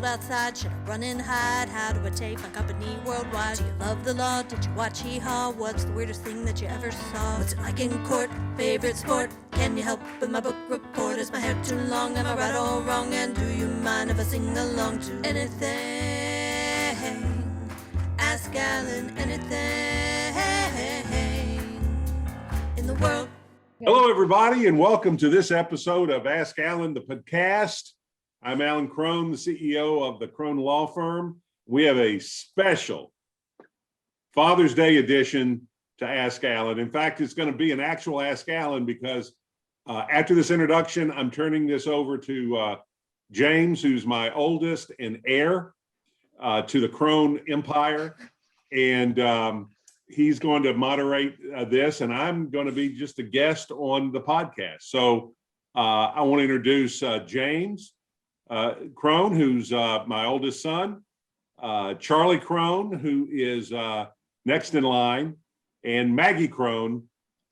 outside? Should I run and hide? How do I take my company worldwide? Do you love the law? Did you watch Hee-Haw? What's the weirdest thing that you ever saw? What's it like in court? Favorite sport? Can you help with my book report? Is my hair too long? Am I right or wrong? And do you mind if I sing along to anything? Ask Alan anything in the world. Hello, everybody, and welcome to this episode of Ask Alan, the podcast. I'm Alan Crone, the CEO of the Crone Law Firm. We have a special Father's Day edition to Ask Alan. In fact, it's going to be an actual Ask Alan because after this introduction, I'm turning this over to James, who's my oldest and heir to the Crone Empire. And he's going to moderate this, and I'm going to be just a guest on the podcast. So I want to introduce James Crone, who's my oldest son, Charlie Crone, who is next in line, and Maggie Crone,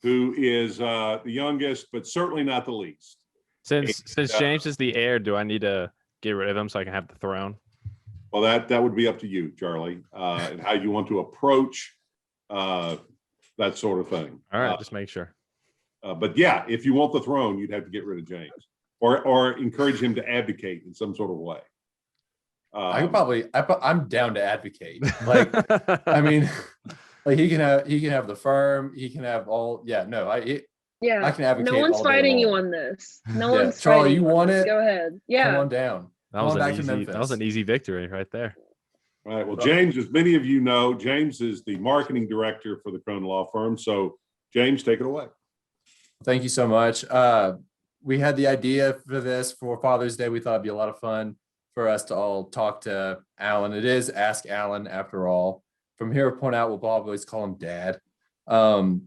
who is the youngest, but certainly not the least. Since James is the heir, do I need to get rid of him so I can have the throne? Well, that would be up to you, Charlie, and how you want to approach that sort of thing. All right, just make sure. But yeah, if you want the throne, you'd have to get rid of James, or encourage him to abdicate in some sort of way. I'm down to advocate. Like, I mean, like he can have the firm. He can have all. Yeah, no, I can advocate. No one's fighting you on this. No one's Charlie, fighting you want it? Go ahead. Yeah. Come on down. That was an easy victory right there. All right. Well, James, as many of you know, James is the marketing director for the Crone Law Firm. So, James, take it away. Thank you so much. We had the idea for this for Father's Day. We thought it'd be a lot of fun for us to all talk to Alan. It is Ask Alan, after all. From here point out, we'll always call him Dad.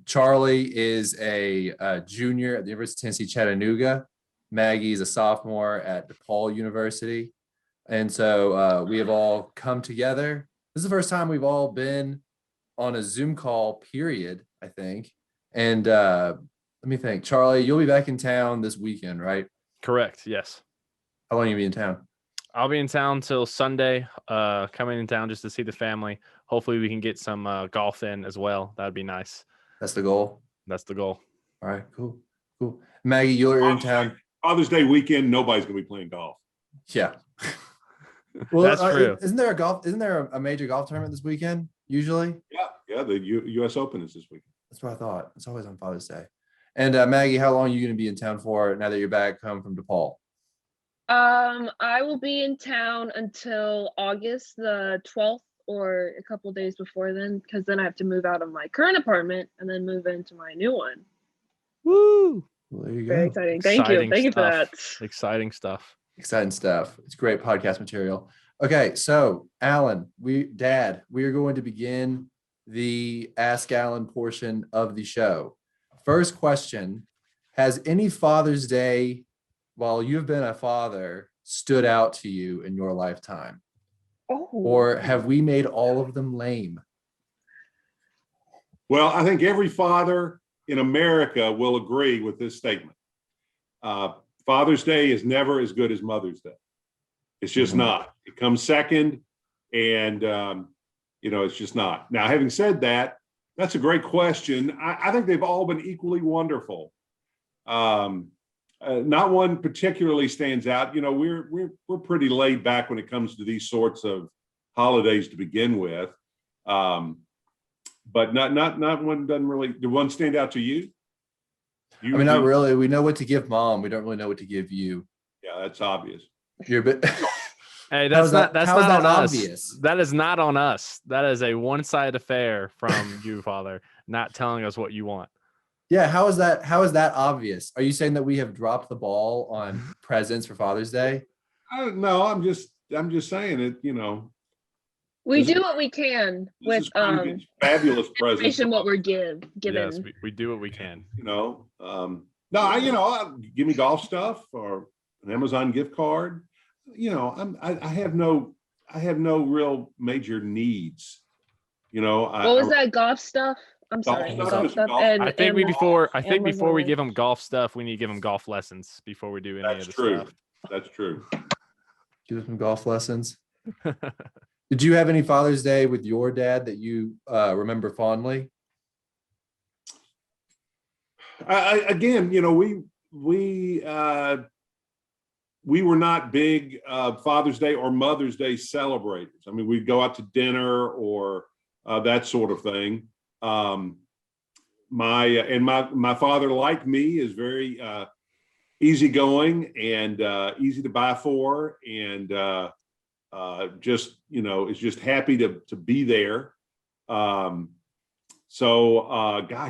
Charlie is a junior at the University of Tennessee, Chattanooga. Maggie's a sophomore at DePaul University. And so we have all come together. This is the first time we've all been on a Zoom call, period, I think. And let me think. Charlie, you'll be back in town this weekend, right? Correct, yes. How long will you be in town? I'll be in town till Sunday, coming in town just to see the family. Hopefully we can get some golf in as well. That'd be nice. That's the goal? That's the goal. All right, cool. Maggie, you're in town. Father's Day weekend, nobody's going to be playing golf. Yeah. Well, that's true. Isn't there a major golf tournament this weekend usually? Yeah. The U.S. Open is this weekend. That's what I thought. It's always on Father's Day. And Maggie, how long are you going to be in town for now that you're back home from DePaul? I will be in town until August the 12th or a couple days before then, because then I have to move out of my current apartment and then move into my new one. Woo! Well, there you go. Very exciting. Thank you for that. Exciting stuff. Exciting stuff. It's great podcast material. Okay, so Alan, we are going to begin the Ask Alan portion of the show. First question: has any Father's Day, while you've been a father, stood out to you in your lifetime? Oh. Or have we made all of them lame? Well, I think every father in America will agree with this statement. Father's Day is never as good as Mother's Day. It's just not. It comes second, and it's just not. Now, having said that, that's a great question. I think they've all been equally wonderful. Not one particularly stands out. You know, we're pretty laid back when it comes to these sorts of holidays to begin with. But not one doesn't really. Did one stand out to you? Not really. We know what to give Mom. We don't really know what to give you. Yeah, that's obvious. You're a bit. Hey, that's not on obvious? us. That is not on us. That is a one-sided affair from you, Father, not telling us what you want. Yeah, how is that obvious? Are you saying that we have dropped the ball on presents for Father's Day? No, I'm just saying it. We do what we can with fabulous presents. What we're given. Yes, we do what we can. Give me golf stuff or an Amazon gift card. I have no real major needs. What was that golf stuff? I'm sorry. Golf stuff. I think before we give them golf stuff, we need to give them golf lessons before we do any of the stuff. That's true. give him some golf lessons. Did you have any Father's Day with your dad that you remember fondly? Again, we were not big Father's Day or Mother's Day celebrators. I mean, we'd go out to dinner or that sort of thing. My father, like me, is very easygoing and easy to buy for, and just is just happy to be there. Gosh,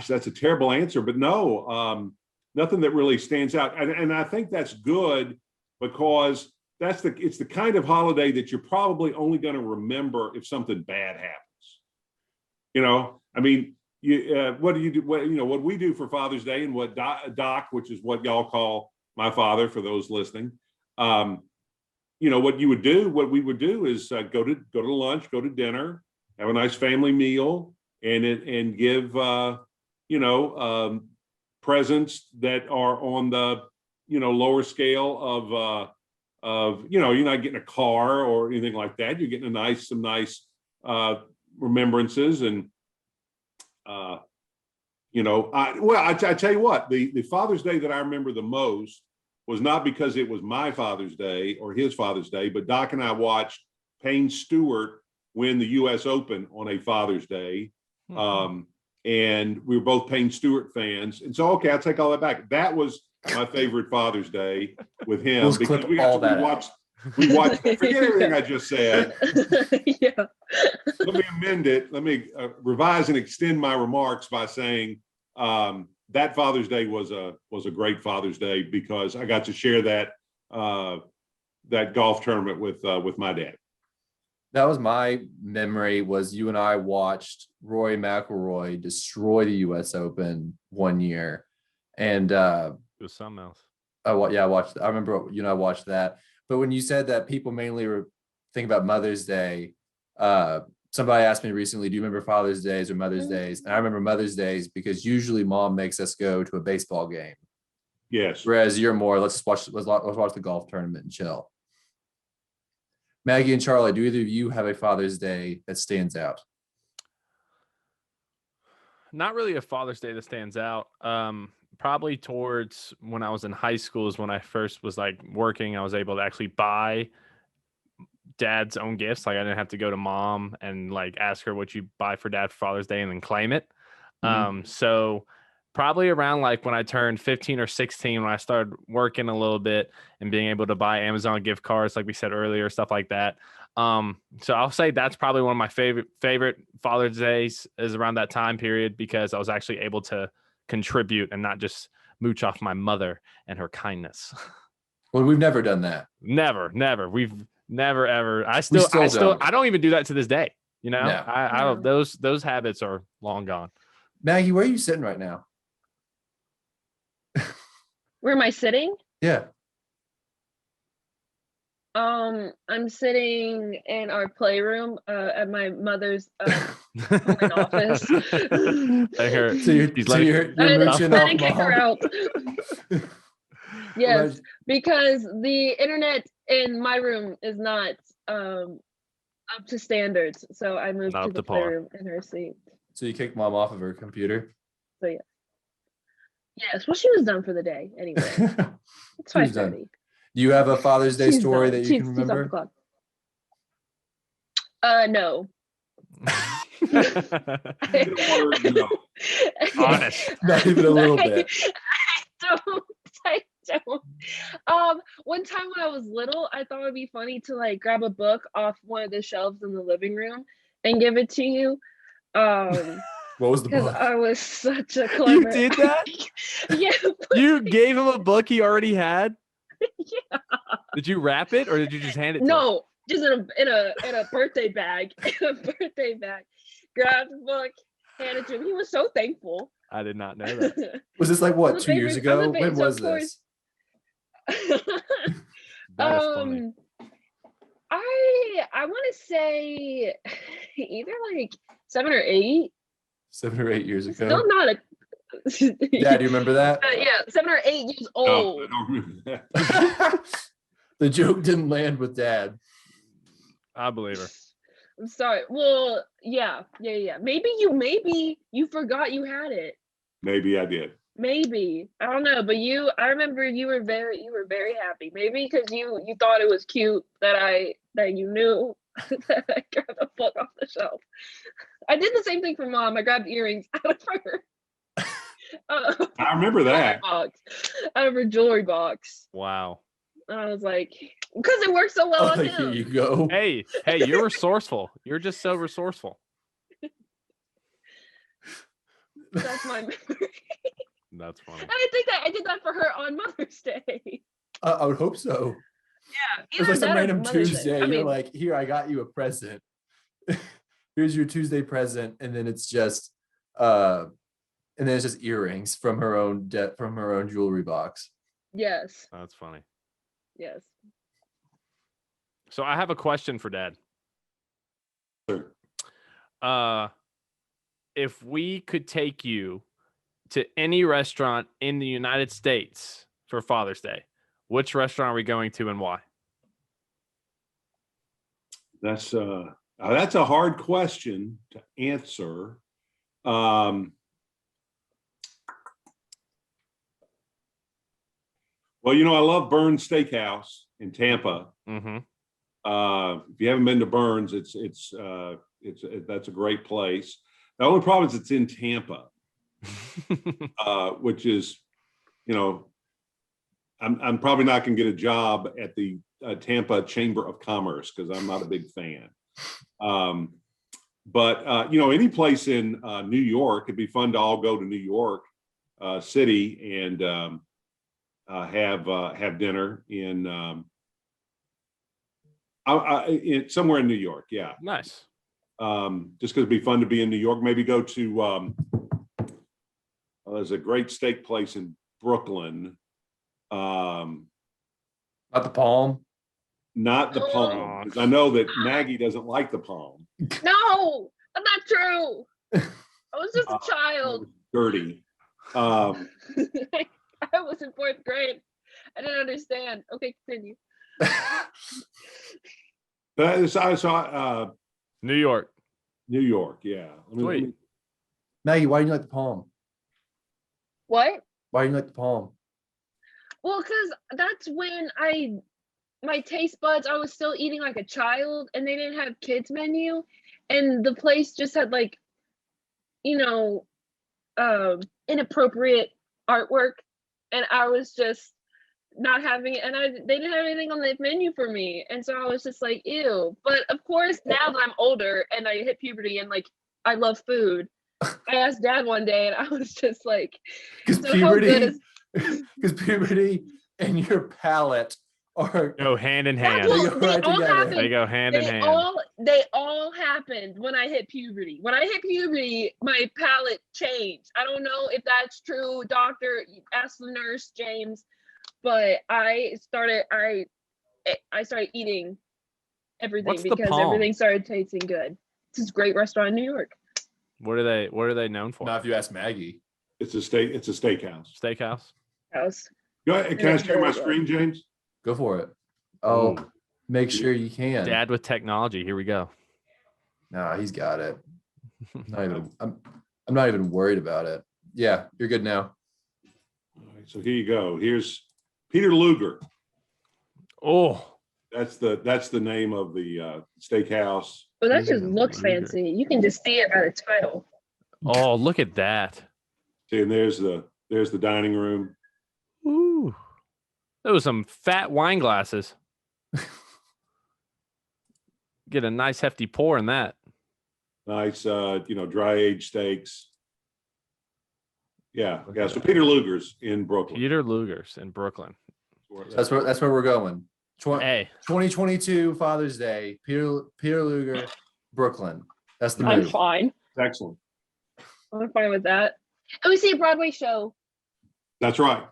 that's a terrible answer, but no, nothing that really stands out, and I think that's good because it's the kind of holiday that you're probably only going to remember if something bad happens. I mean. What do you do? What we do for Father's Day, and what Doc, which is what y'all call my father for those listening. What we would do is go to lunch, go to dinner, have a nice family meal, and give presents that are on the lower scale of you're not getting a car or anything like that. You're getting some nice remembrances and. I tell you what, the Father's Day that I remember the most was not because it was my Father's Day or his Father's Day, but Doc and I watched Payne Stewart win the U.S. Open on a Father's Day. And we were both Payne Stewart fans. And so, okay, I'll take all that back. That was my favorite Father's Day with him. We'll because we watched, forget everything I just said. Yeah. Let me amend it. Let me revise and extend my remarks by saying that Father's Day was a great Father's Day because I got to share that golf tournament with my dad. That was my memory. Was you and I watched Rory McIlroy destroy the U.S. Open one year, and it was something else. I watched. I remember you and I watched that. But when you said that people mainly think about Mother's Day, somebody asked me recently, do you remember Father's Days or Mother's Days? And I remember Mother's Days because usually Mom makes us go to a baseball game. Yes. Whereas you're more, let's watch the golf tournament and chill. Maggie and Charlie, do either of you have a Father's Day that stands out? Not really a Father's Day that stands out. Probably towards when I was in high school is when I first was like working. I was able to actually buy Dad's own gifts. Like I didn't have to go to Mom and like ask her what you buy for Dad for Father's Day and then claim it. So probably around like when I turned 15 or 16, when I started working a little bit and being able to buy Amazon gift cards, like we said earlier, stuff like that. So I'll say that's probably one of my favorite Father's Days is around that time period because I was actually able to contribute and not just mooch off my mother and her kindness. Well, we've never done that. Never. We've never ever. I don't even do that to this day. No. I don't. Those habits are long gone. Maggie, where are you sitting right now? Where am I sitting? Yeah. I'm sitting in our playroom at my mother's home office. I heard. So you're mooching off kick her out. Yes, because the internet in my room is not up to standards. So I moved to the playroom in her seat. So you kicked Mom off of her computer? So yeah. Yes, well, she was done for the day anyway. It's 5:30. Do you have a Father's Day story that you can remember? No. Honest. Not even a little bit. I don't. One time when I was little, I thought it'd be funny to like grab a book off one of the shelves in the living room and give it to you. What was the book? Because I was such a clever. You did that? Yeah. You gave him a book he already had? Yeah. Did you wrap it or did you just hand it to him? No, just in a birthday bag. In a birthday bag. Grabbed the book, handed it to him. He was so thankful. I did not know that. Was this like what, 2 years ago? When was this? That is funny. I want to say either like 7 or 8. 7 or 8 years ago. Still not a. Yeah, do you remember that? Yeah, 7 or 8 years old. No, I don't remember that. The joke didn't land with Dad. I believe her. I'm sorry. Well, yeah. Maybe you forgot you had it. Maybe I did. Maybe. I don't know, but I remember you were very happy. Maybe because you thought it was cute that you knew that I grabbed a book off the shelf. I did the same thing for Mom. I grabbed earrings out of her I remember that. box, out of her jewelry box. Wow. And I was like, because it worked so well on him. Here you go. Hey, you're resourceful. You're just so resourceful. That's my memory. That's funny. And I think that I did that for her on Mother's Day. I would hope so. Yeah. It was like some that or random Mother's Day. Tuesday. I You're mean, like, here, I got you a present. Here's your Tuesday present, and then it's just earrings from her own jewelry box. yes. That's funny. Yes. So I have a question for Dad. Sure. If we could take you to any restaurant in the United States for Father's Day, which restaurant are we going to and why? That's a hard question to answer. Well, I love Burns Steakhouse in Tampa. Mm-hmm. If you haven't been to Burns, that's a great place. The only problem is it's in Tampa, which is, I'm probably not going to get a job at the Tampa Chamber of Commerce because I'm not a big fan. But any place in New York, it'd be fun to all go to New York City and have dinner in somewhere in New York. Yeah. Nice. Just because it'd be fun to be in New York. Maybe go to there's a great steak place in Brooklyn. Not the Palm. Not the Palm, because I know that Maggie doesn't like the Palm. No, that's not true. I was just a child. Dirty. I was in 4th grade. I didn't understand. Okay, continue. New York. New York, yeah. Sweet. Maggie, why do you like the Palm? What? Why do you like the Palm? Well, because that's when my taste buds, I was still eating like a child, and they didn't have kids menu, and the place just had like, inappropriate artwork, and I was just not having it, and they didn't have anything on the menu for me, and so I was just like, ew. But of course, now that I'm older and I hit puberty and like I love food, I asked Dad one day, and I was just like, because puberty and your palate go hand in hand. They go hand in hand. They all happened when I hit puberty. When I hit puberty, my palate changed. I don't know if that's true, doctor. Ask the nurse, James. But I started eating everything because everything started tasting good. This is a great restaurant in New York. What are they known for? Now, if you ask Maggie, it's a steakhouse. Steakhouse. House. Go ahead. Can I share my screen, James? go for it. Oh, make sure you can. Dad with technology. Here we go. No, he's got it. I'm not even worried about it. Yeah, you're good now. All right, so here you go. Here's Peter Luger. Oh, That's the name of the steakhouse. Well, that just looks fancy. You can just see it by the title. oh, look at that. See, and there's the dining room. Ooh, those some fat wine glasses. Get a nice hefty pour in that. Nice, dry aged steaks. Yeah. So Peter Luger's in Brooklyn. Peter Luger's in Brooklyn. That's where we're going. Hey, 2022 Father's Day. Peter Luger, Brooklyn. That's the I'm move. fine. Excellent. I'm fine with that. And we see a Broadway show. That's right.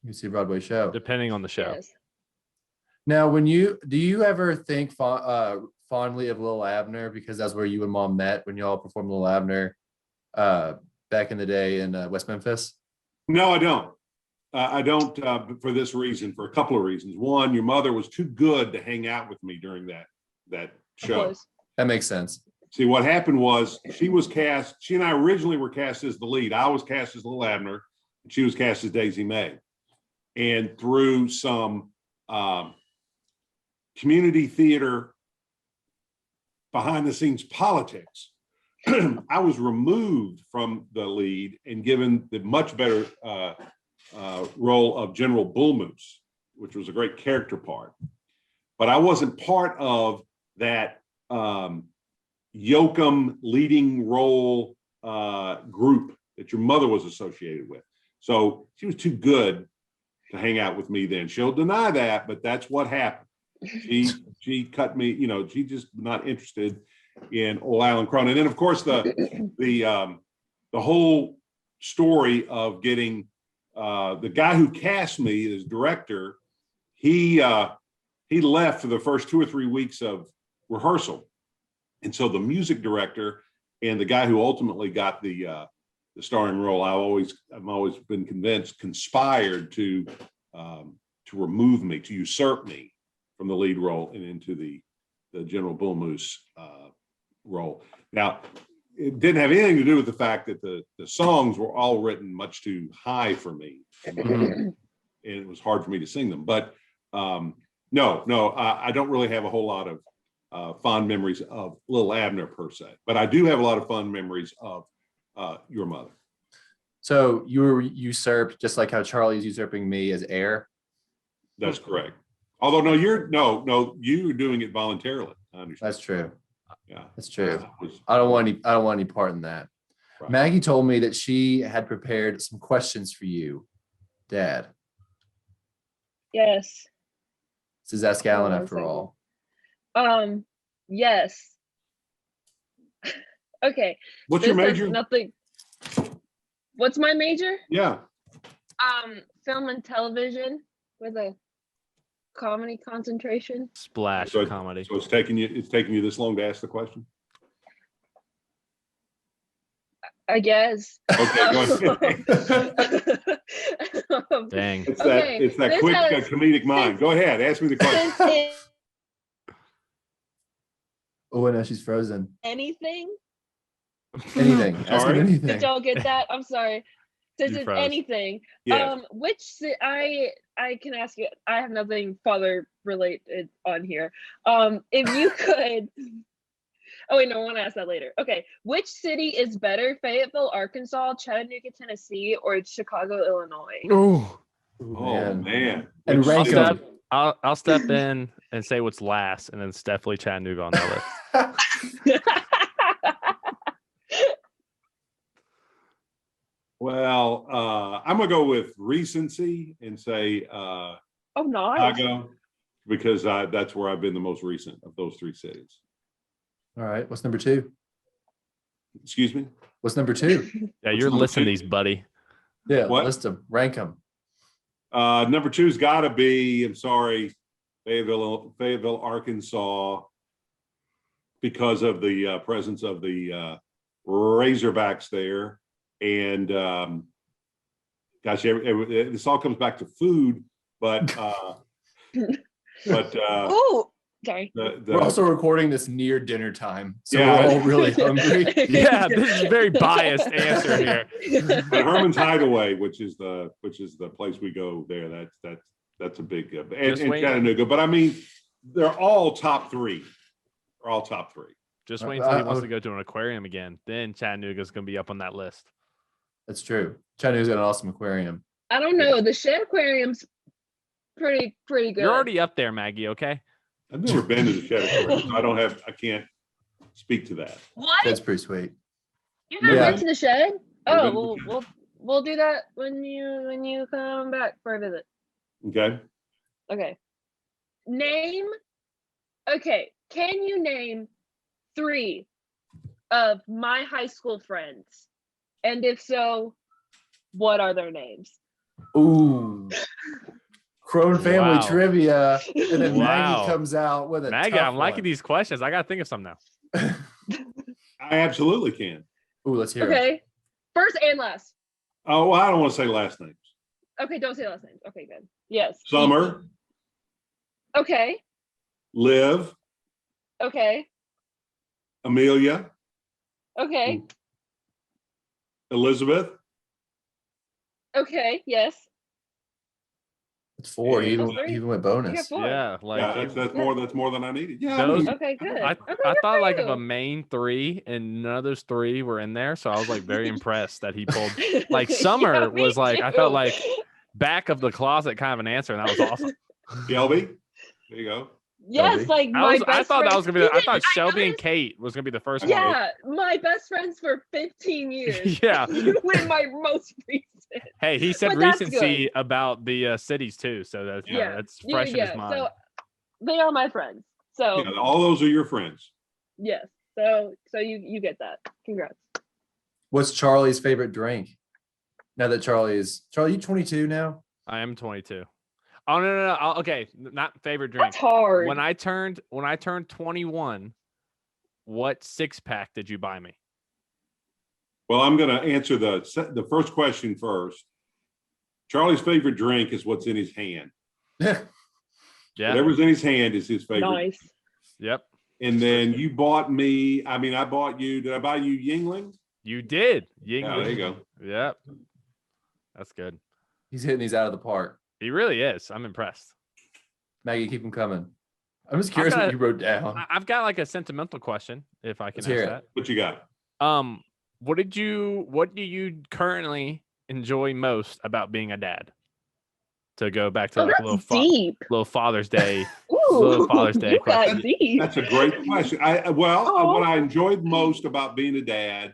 You see a Broadway show. depending on the show. Yes. Now, do you ever think fondly of Lil Abner, because that's where you and Mom met when y'all performed Lil Abner back in the day in West Memphis? No, I don't. I don't for this reason, for a couple of reasons. One, your mother was too good to hang out with me during that Of show. course. That makes sense. See, what happened was she and I originally were cast as the lead. I was cast as Little Abner, and she was cast as Daisy May. And through some community theater behind the scenes politics, I was removed from the lead and given the much better role of General Bull Moose, which was a great character part. But I wasn't part of that Yoakum leading role group that your mother was associated with. So she was too good to hang out with me then. She'll deny that, but that's what happened. She cut me, she just not interested in old Alan Crone. And then of course the whole story of getting the guy who cast me as director, he left for the first 2 or 3 weeks of rehearsal. And so the music director and the guy who ultimately got the starring role, I've always been convinced, conspired to remove me, to usurp me from the lead role and into the General Bull Moose role. Now, it didn't have anything to do with the fact that the songs were all written much too high for me, and it was hard for me to sing them. But no, I don't really have a whole lot of fond memories of Little Abner per se, but I do have a lot of fond memories of your mother. So you were usurped just like how Charlie's usurping me as heir. That's correct. Although no, you're doing it voluntarily. I understand. That's true. Yeah, That's true. I don't want any part in that. Right. Maggie told me that she had prepared some questions for you, Dad. Yes. This is Ask Alan Hold on a after second. all. Yes. Okay. What's your This has major? Nothing. What's my major? Yeah. Film and television with a comedy concentration. Splash So comedy. So it's taking you this long to ask the question? I guess. Okay, go ahead. Dang. It's Okay, that this quick has- comedic mind. Go ahead, ask me the question. Since it's Oh, no, she's frozen. anything, Anything. Ask Sorry? him did anything. y'all get that? I'm sorry. Since You it's froze. anything, Yes. I can ask you. I have nothing father related on here. If you could. Oh wait, no, I want to ask that later. Okay, which city is better, Fayetteville, Arkansas, Chattanooga, Tennessee, or Chicago, Illinois? Ooh. Oh man. And Which rank city? them. I'll step in and say what's last, and then it's definitely Chattanooga on that list. Well, I'm gonna go with recency and say Oh, nice. Chicago, because that's where I've been the most recent of those 3 cities. All right. What's number 2? Excuse me? What's number 2? Yeah, What's you're number listing 2? these, buddy. Yeah, What? list them. Rank them. Number 2's gotta be, I'm sorry, Fayetteville, Arkansas, because of the presence of the Razorbacks there. And gosh, this all comes back to food, but Oh, sorry. We're also recording this near dinner time, so Yeah. we're all really hungry. Yeah, this is a very biased answer here. but Herman's Hideaway, which is the place we go there. That's a big and wait. Chattanooga. But I mean, they're all top 3. They're all top 3. Just wait until he wants I- to go to an aquarium again. Then Chattanooga's going to be up on that list. That's true. Chattanooga's got an awesome aquarium. I don't know. The Shed Aquarium's pretty good. You're already up there, Maggie, okay? I've never been to the Shed Aquarium, so I can't speak to that. What? That's pretty sweet. You haven't Yeah. been to the Shed? Never Oh, been to well, the Shed. we'll do that when you come back for a visit. Okay. Okay. Okay. Can you name 3 of my high school friends? And if so, what are their names? Ooh. Crone family Wow. trivia. And then Wow. Maggie comes out with a Maggie, tough I'm liking one. these questions. I got to think of some now. I absolutely can. Ooh, let's hear it. Okay. First and last. Oh, well, I don't want to say last names. Okay, don't say last names. Okay, good. Yes. Summer, Okay. Liv, Okay. Amelia, Okay. Elizabeth. Okay. Yes. It's 4. He Yeah. even, That's three. he even went You got bonus. 4. Yeah, like Yeah, that's more than I needed. Yeah, I Those- mean, Okay, good. I, Okay, I good thought for like of a you. main 3, and none of those 3 were in there. So I was like very impressed that he pulled. Like Summer Yeah, me was like, I felt too. like back of the closet kind of an answer, and that was awesome. Shelby, there you go. Yes, Shelby. like my best I thought friend. that was gonna be. You I did- thought Shelby and noticed- Kate was gonna be the first one. Yeah, my best friends for 15 years. Yeah. You win my most recent. Hey, he said But that's recency about the cities too, so that's Yeah. that's fresh in his mind. So they are my friends. So Yeah, all those are your friends. yes. So you get that. Congrats. What's Charlie's favorite drink? Now that Charlie, you 22 now? I am 22. Oh no. Okay, not favorite drink. That's hard. When I turned 21, what 6-pack did you buy me? Well, I'm going to answer the first question first. Charlie's favorite drink is what's in his hand. Yeah. Whatever's in his hand is his favorite. Nice. Yep. And then you bought me. I mean, I bought you. Did I buy you Yingling? You did. Yeah, there you go. Yep. That's good. He's hitting these out of the park. He really is. I'm impressed. Maggie, keep them coming. I'm just curious what you wrote down. I've got like a sentimental question, if I can Let's ask hear it. that. What you got? What do you currently enjoy most about being a dad? To go back to Oh, like that's deep. little Father's Day. Ooh, Little Father's Day you got question. deep. That's a great question. What I enjoyed most about being a dad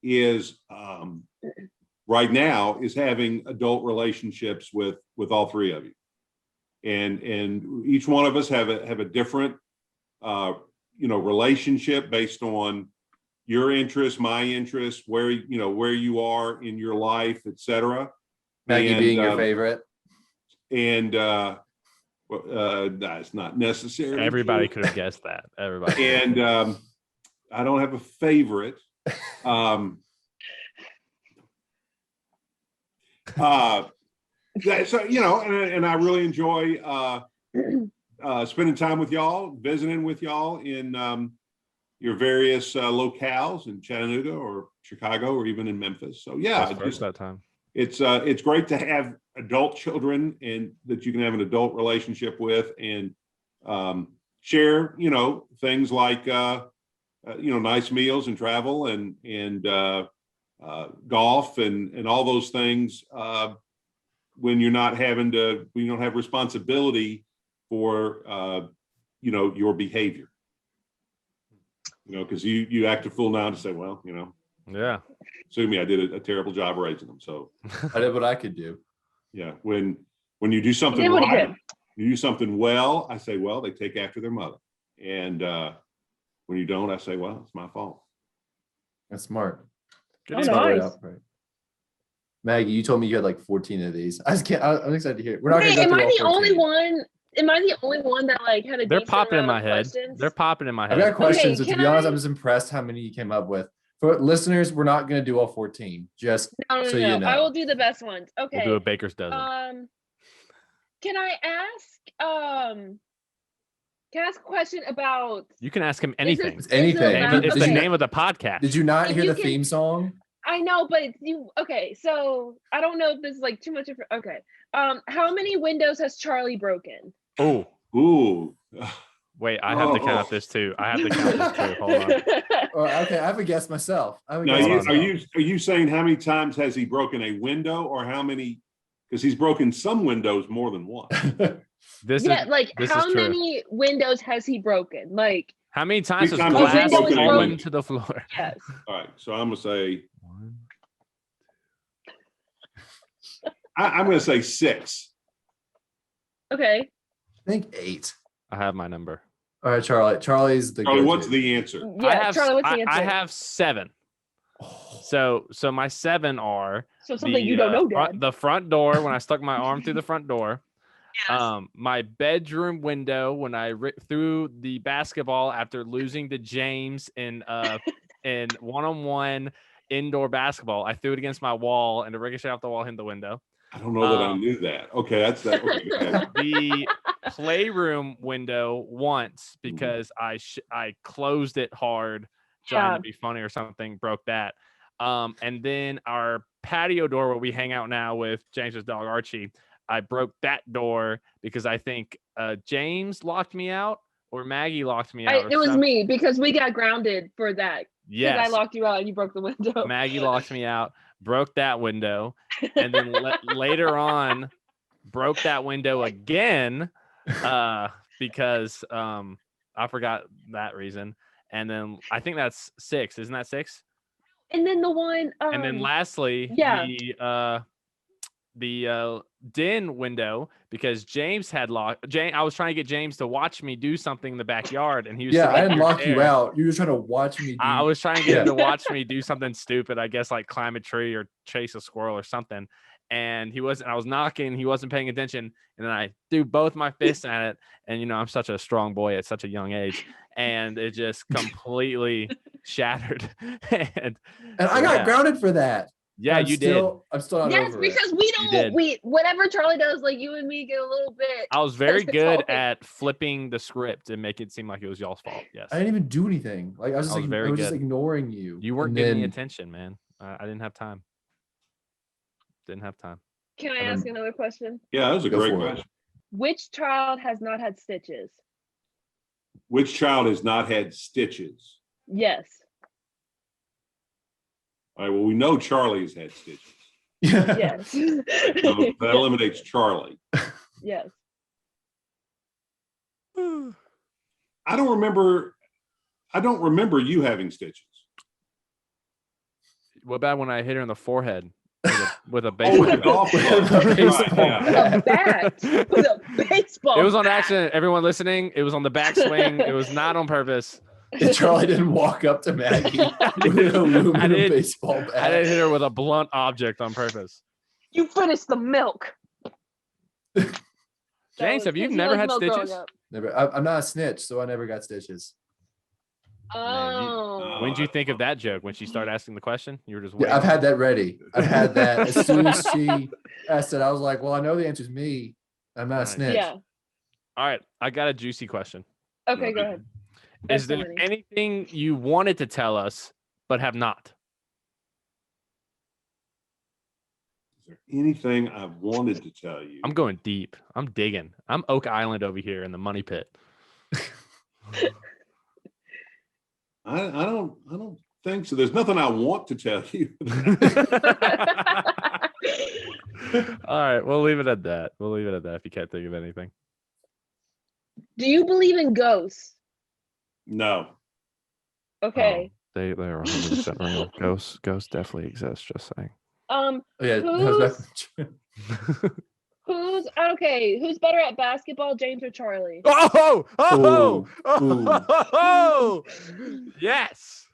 is right now is having adult relationships with all 3 of you, and each one of us have a different relationship based on your interests, my interests, where you are in your life, etc. Maggie being your favorite. And that's not necessary. Everybody could have guessed that. Everybody. And I don't have a favorite. So and I really enjoy spending time with y'all, visiting with y'all in your various locales in Chattanooga or Chicago or even in Memphis. So yeah, First that time. it's great to have adult children and that you can have an adult relationship with and share things like nice meals and travel and golf and all those things when you don't have responsibility for your behavior, because you act a fool now to say, well, Yeah. sue me, I did a terrible job raising them. So I did what I could do. yeah, when you do something did what he right, did. you do something well, I say, well, they take after their mother. And when you don't, I say, well, it's my fault. That's smart. Good Oh, answer. Smart way nice. to operate. Maggie, you told me you had like 14 of these. I just can't. I'm excited to hear it. We're not Wait, going to go am through I all the only 14. one? Am I the only one that like had a They're decent popping in amount my of head. questions? They're popping in my I've head. got questions, but to can be honest, I- I'm just impressed how many you came up with. For listeners, we're not going to do all 14. Just No, so you know. I will do the best ones. Okay. We'll do a baker's dozen. Can I ask a question about You can ask him is anything. this- It's anything. is It's this the about- name of the podcast. Did you not If hear you the can- theme song? I know, but okay, so I don't know if this is like too much okay. How many windows has Charlie broken? Oh, Ooh. wait, I have to count this too. I have to count this too. Hold on. Okay, I have a guess myself. I have a Now, guess you- myself. are you saying how many times has he broken a window or how many? Because he's broken some windows more than one. This Yeah, is like this how is true. many windows has he broken? Like, How many times has times has he glass broken a fallen window? to the floor? yes. All right. So I'm going to say, One. I'm going to say 6. Okay. I think 8. I have my number. All right, Charlie. Charlie's the Charlie, go-to. what's the answer? I Yeah, have, Charlie, what's the I, answer? I have 7. Oh, So my 7 are so something you don't know, Dad. the front door when I stuck my arm through the front door. Yes. My bedroom window when I threw the basketball after losing to James in one-on-one indoor basketball. I threw it against my wall and it ricocheted off the wall, hit the window. I don't know that I knew that. Okay, that's that. Okay, The playroom window once because I closed it hard trying to be funny or something, broke that. And then our patio door where we hang out now with James's dog Archie, I broke that door because I think James locked me out or Maggie locked me out. It was me because we got grounded for that. Yes. I locked you out and you broke the window. Maggie locked me out, broke that window, and then later on broke that window again because I forgot that reason. And then I think that's 6. Isn't that 6? And then the one and then lastly, the den window because James had locked. I was trying to get James to watch me do something in the backyard, and he was I didn't lock you out. You were trying to watch me. I was trying to get him to watch me do something stupid. I guess like climb a tree or chase a squirrel or something. And he wasn't. I was knocking. He wasn't paying attention, and then I threw both my fists at it. And I'm such a strong boy at such a young age, and it just completely shattered. and I got grounded for that. Yeah, you did. I'm still not over because it. we whatever Charlie does, like you and me get a little bit. I was very good at flipping the script and make it seem like it was y'all's fault. Yes. I didn't even do anything. Like I was just ignoring you. You weren't giving me attention, man. I didn't have time. Didn't have time. Can I ask another question? Yeah, that was a great question. Which child has not had stitches? Which child has not had stitches? Yes. All right, well, we know Charlie's had stitches. Yes. So that eliminates Charlie. Yes. I don't remember you having stitches. What about when I hit her in the forehead with a baseball with a golf club. A bat with a baseball. It was on accident. Everyone listening, it was on the backswing. It was not on purpose. And Charlie didn't walk up to Maggie with an aluminum baseball bat. I didn't hit her with a blunt object on purpose. You finished the milk. James, have you never had stitches? Never. I'm not a snitch, so I never got stitches. Oh. When did you think of that joke? When she started asking the question? You were just waiting. Yeah, I've had that ready. I've had that as soon as she asked it. I was like, well, I know the answer is me. I'm not a snitch. Yeah. All right. I got a juicy question. Okay, go ahead. Is there anything you wanted to tell us but have not? Is there anything I've wanted to tell you? I'm going deep. I'm digging. I'm Oak Island over here in the money pit. I don't think so. There's nothing I want to tell you. All right, we'll leave it at that. If you can't think of anything. Do you believe in ghosts? No. Okay. They are 100% real. Ghosts definitely exist. Just saying. Who's better at basketball, James or Charlie? Oh, yes.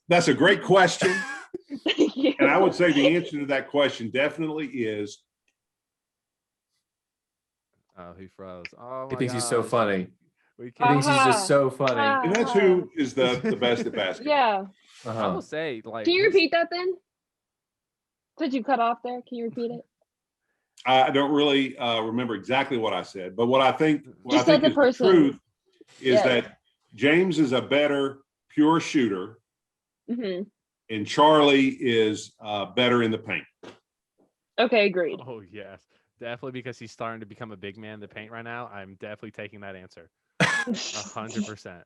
That's a great question. You. And I would say the answer to that question definitely is. Oh, he froze. Oh, he thinks he's so funny. He thinks he's just so funny. And that's who is the best at basketball. Yeah. I will say, like. Can you repeat that then? Did you cut off there? Can you repeat it? I don't really remember exactly what I said, but what I think is the truth is that James is a better pure shooter, and Charlie is better in the paint. Okay, agreed. Oh yes, definitely because he's starting to become a big man in the paint right now. I'm definitely taking that answer. 100%.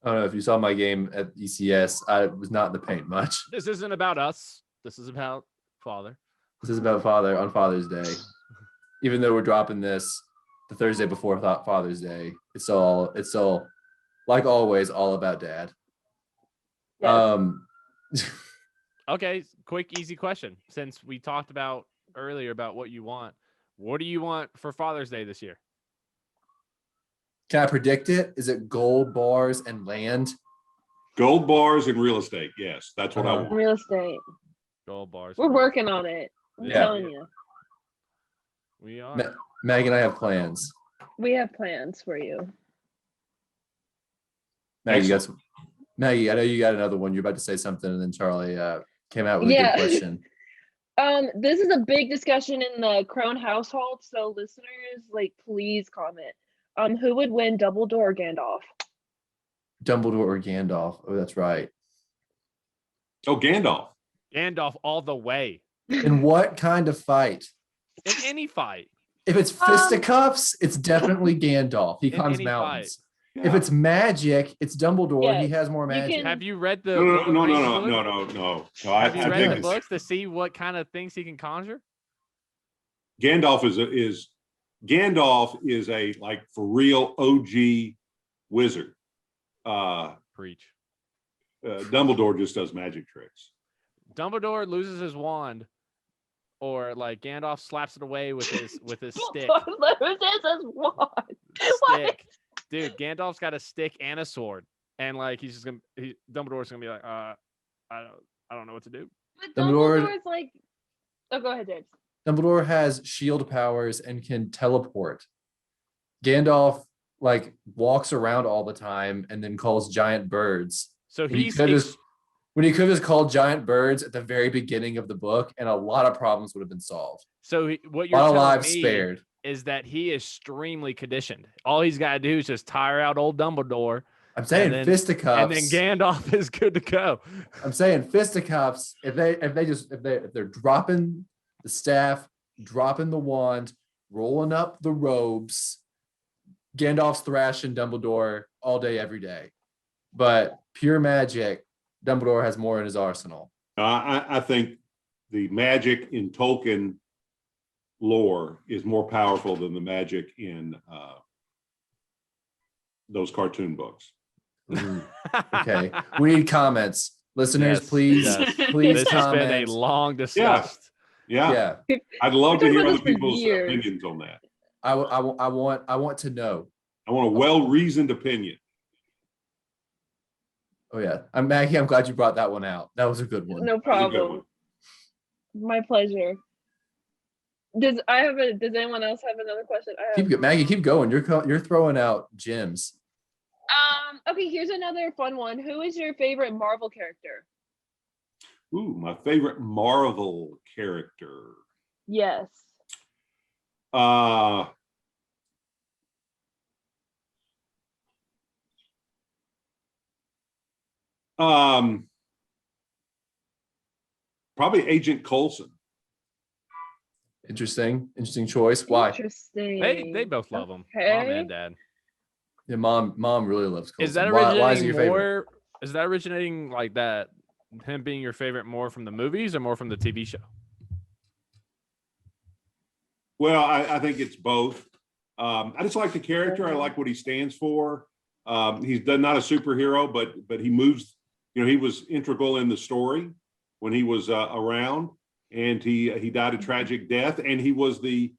I don't know if you saw my game at ECS. I was not in the paint much. This isn't about us. This is about Father. This is about Father on Father's Day. Even though we're dropping this the Thursday before Father's Day, it's all like always all about Dad. Yes. Okay, quick, easy question. Since we talked about earlier about what you want, what do you want for Father's Day this year? Can I predict it? Is it gold bars and land? Gold bars and real estate. Yes, that's what I want. Real estate. Gold bars. We're working on it. I'm telling you. We are. Maggie and I have plans. We have plans for you. Maggie, I know you got another one. You're about to say something, and then Charlie came out with a good question. This is a big discussion in the Crone household, so listeners, like, please comment. Who would win, Dumbledore or Gandalf? Dumbledore or Gandalf? Oh, that's right. Oh, Gandalf. Gandalf all the way In what kind of fight? in any fight. If it's fisticuffs, it's definitely Gandalf. He In climbs any mountains. Yeah. If it's magic, it's Dumbledore. Yes. He has more magic. can- Have you read the No, Lord of the no, Rings no, books? no, no, no, no. I Have you think read the it's books to see what kind of things he can conjure? Gandalf Gandalf is a like for real OG wizard. Preach. Dumbledore just does magic tricks. Dumbledore loses his wand, or like Gandalf slaps it away with his stick. Loses his wand. Stick. Dude, Gandalf's got a stick and a sword, and like Dumbledore's gonna be like, I don't know what to do. But Dumbledore's like, oh, go ahead, James. Dumbledore has shield powers and can teleport. Gandalf like walks around all the time and then calls giant birds. So When he he's could have just called giant birds at the very beginning of the book, and a lot of problems would have been solved. what A you're lot of telling lives me spared. is that he is extremely conditioned. All he's got to do is just tire out old Dumbledore, I'm saying then- fisticuffs. and then Gandalf is good to go. I'm saying fisticuffs. If they're dropping the staff, dropping the wand, rolling up the robes, Gandalf's thrashing Dumbledore all day, every day. But pure magic, Dumbledore has more in his arsenal. I think the magic in Tolkien lore is more powerful than the magic in those cartoon books. Ooh, okay, we need comments, listeners. Yes, please, yes. please This has been a comment. long discussed. Yeah, Yeah, I'd love to We've hear talked other about this for people's years. opinions on that. I want to know. I want a well-reasoned opinion. Oh yeah, Maggie. I'm glad you brought that one out. That was a good one. No That was a good problem. one. My pleasure. Does anyone else have another question? Maggie, keep going. You're throwing out gems. Okay, here's another fun one. Who is your favorite Marvel character? Ooh, my favorite Marvel character. Yes. Probably Agent Coulson. Interesting choice. Why? Interesting. They both love him, mom Okay. and dad. Yeah, mom really loves Coulson. Is that Why is originating he your favorite? more? Is that originating like that? Him being your favorite more from the movies or more from the TV show? Well, I think it's both. I just like the character. I like what he stands for. He's not a superhero, but he moves. He was integral in the story when he was around, and he died a tragic death. And he was the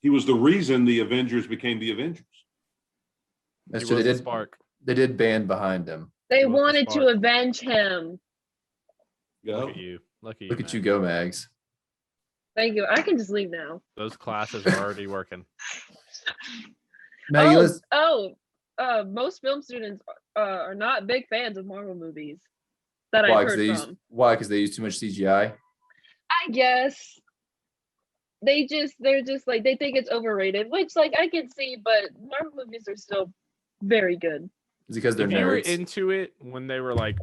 reason the Avengers became the Avengers. That's He true. was They the did. spark. They did band behind him. They He was the wanted to spark. avenge him. Yeah. Look at you. Look at you. Look at you man. go, Mags. Thank you. I can just leave now. Those classes are already working. Maggie, let's. Most film students are not big fans of Marvel movies that Why? I've heard from. Because they use too much CGI. I guess they're just like, they think it's overrated, which like I can see, but Marvel movies are still very good. Is it because they're If you were nerds? into it when they were like,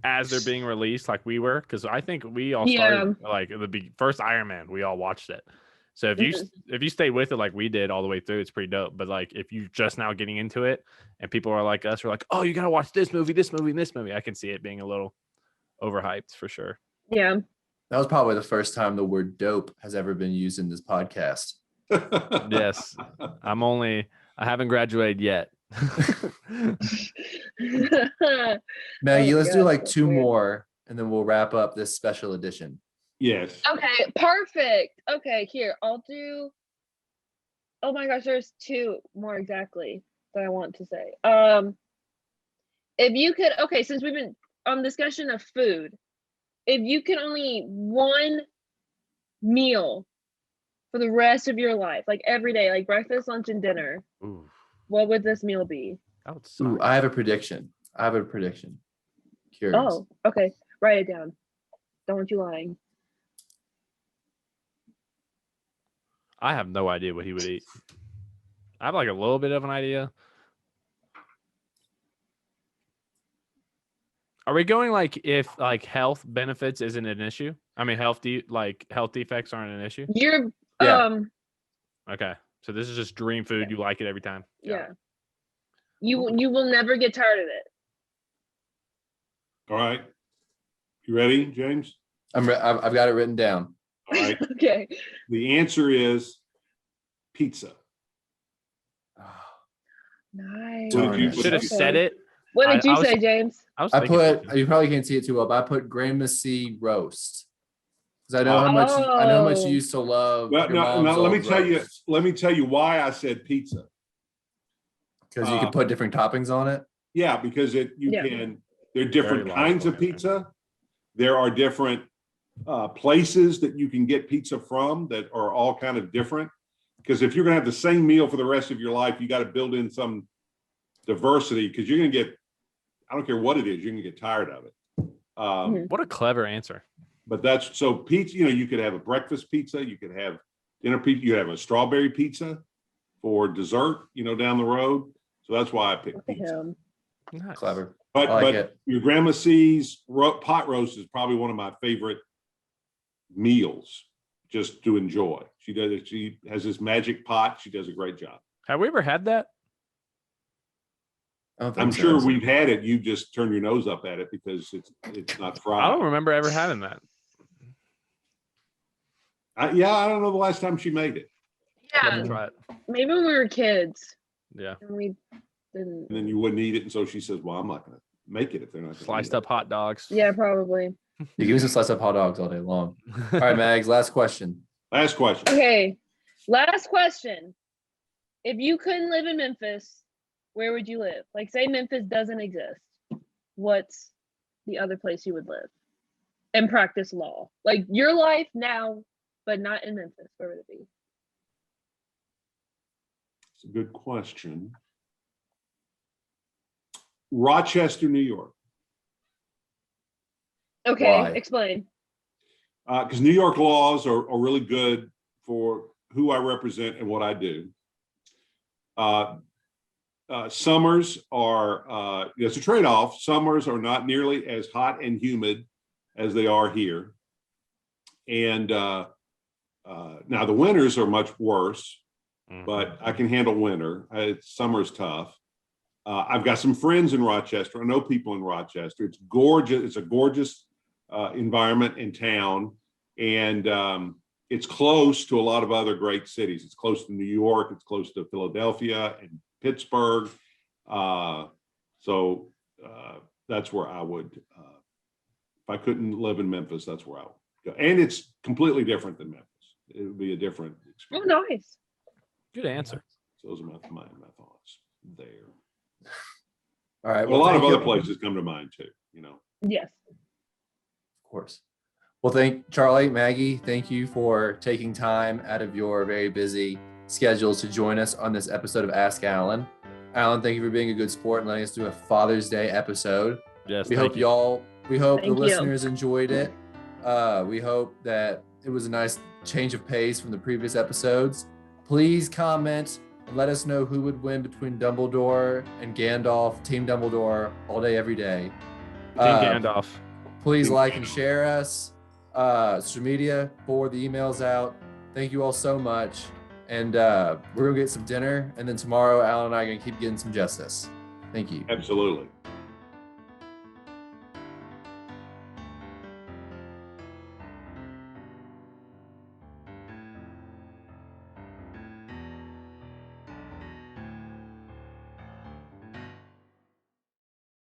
as they're being released, like we were, because I think we all started like the first Iron Man, we all watched it. So if you stay with it like we did all the way through, it's pretty dope. But like if you just now getting into it and people are like us, are like, oh, you gotta watch this movie, and this movie, I can see it being a little overhyped for sure. Yeah. That was probably the first time the word "dope" has ever been used in this podcast. Yes, I haven't graduated yet. Maggie, Oh my let's do gosh, like that's two weird. more, and then we'll wrap up this special edition. Yes. Okay, perfect. Okay, here, I'll do. Oh my gosh, there's two more exactly that I want to say. If you could, okay, since we've been on discussion of food, if you could only eat one meal for the rest of your life, like every day, like breakfast, lunch, and dinner, Ooh, what would this meal be? that would suck. Ooh, I have a prediction. Curious. Oh, okay, write it down. Don't want you lying. I have no idea what he would eat. I have like a little bit of an idea. Are we going like if like health benefits isn't an issue? I mean, health defects aren't an issue. You're Yeah. Okay, so this is just dream food. You like it every time. yeah. You will never get tired of it. All right. You ready, James? I've got it written down. All right. Okay. The answer is pizza. Nice. What did you- Should have Okay. said it. What did I you was- say, James? I put, you probably can't see it too well, but I put Grandma C roast. Because I know how much you used to love. Well, your no, mom's let me old tell you. roast. Let me tell you why I said pizza. Because you can put different toppings on it. Yeah, because there are different Very kinds of logical, yeah. pizza. There are different places that you can get pizza from that are all kind of different. Because if you're going to have the same meal for the rest of your life, you got to build in some diversity because you're going to get, I don't care what it is, you're going to get tired of it. What a clever answer. But that's so pizza, you could have a breakfast pizza, you could have dinner pizza, you have a strawberry pizza for dessert, down the road. So that's why I picked Look at pizza. him. Nice. Clever. But I like it. your Grandma C's pot roast is probably one of my favorite meals just to enjoy. She does it. She has this magic pot. She does a great job. Have we ever had that? I don't think I'm so. sure we've had it. You just turn your nose up at it because it's not fried. I don't remember ever having that. I don't know the last time she made it. Love Yeah. to try it. Maybe when we were kids Yeah. and we didn't. And then you wouldn't eat it. And so she says, well, I'm not going to make it if they're not gonna Sliced eat up hot dogs. Yeah, probably. You give me some sliced up hot dogs all day long. All right, Mags, last question. it. Last question. Okay. Last question. If you couldn't live in Memphis, where would you live? Like, say Memphis doesn't exist. What's the other place you would live and practice law? Like your life now, but not in Memphis. Where would it be? It's a good question. Rochester, New York. Okay, Why? explain. Because New York laws are really good for who I represent and what I do. Summers are, it's a trade-off. Summers are not nearly as hot and humid as they are here. And now the winters are much worse, but I can handle winter. Summer's tough. I've got some friends in Rochester. I know people in Rochester. It's gorgeous. It's a gorgeous environment in town. And it's close to a lot of other great cities. It's close to New York. It's close to Philadelphia and Pittsburgh. So that's where I would, if I couldn't live in Memphis, that's where I would go. And it's completely different than Memphis. It would be a different Oh, experience. nice. Good answer. So those are my thoughts there. All right. A lot of thank other you. places come to mind too, Yes. Of course. Well, thank Charlie, Maggie, thank you for taking time out of your very busy schedules to join us on this episode of Ask Alan. Alan, thank you for being a good sport and letting us do a Father's Day episode. Yes. We thank hope you. we hope Thank the you. listeners enjoyed it. We hope that it was a nice change of pace from the previous episodes. Please comment and let us know who would win between Dumbledore and Gandalf, Team Dumbledore, all day, every day. Team Gandalf. Please like and share us. Social media, forward the emails out. Thank you all so much. And we're gonna get some dinner, and then tomorrow Alan and I are gonna keep getting some justice. Thank you. Absolutely.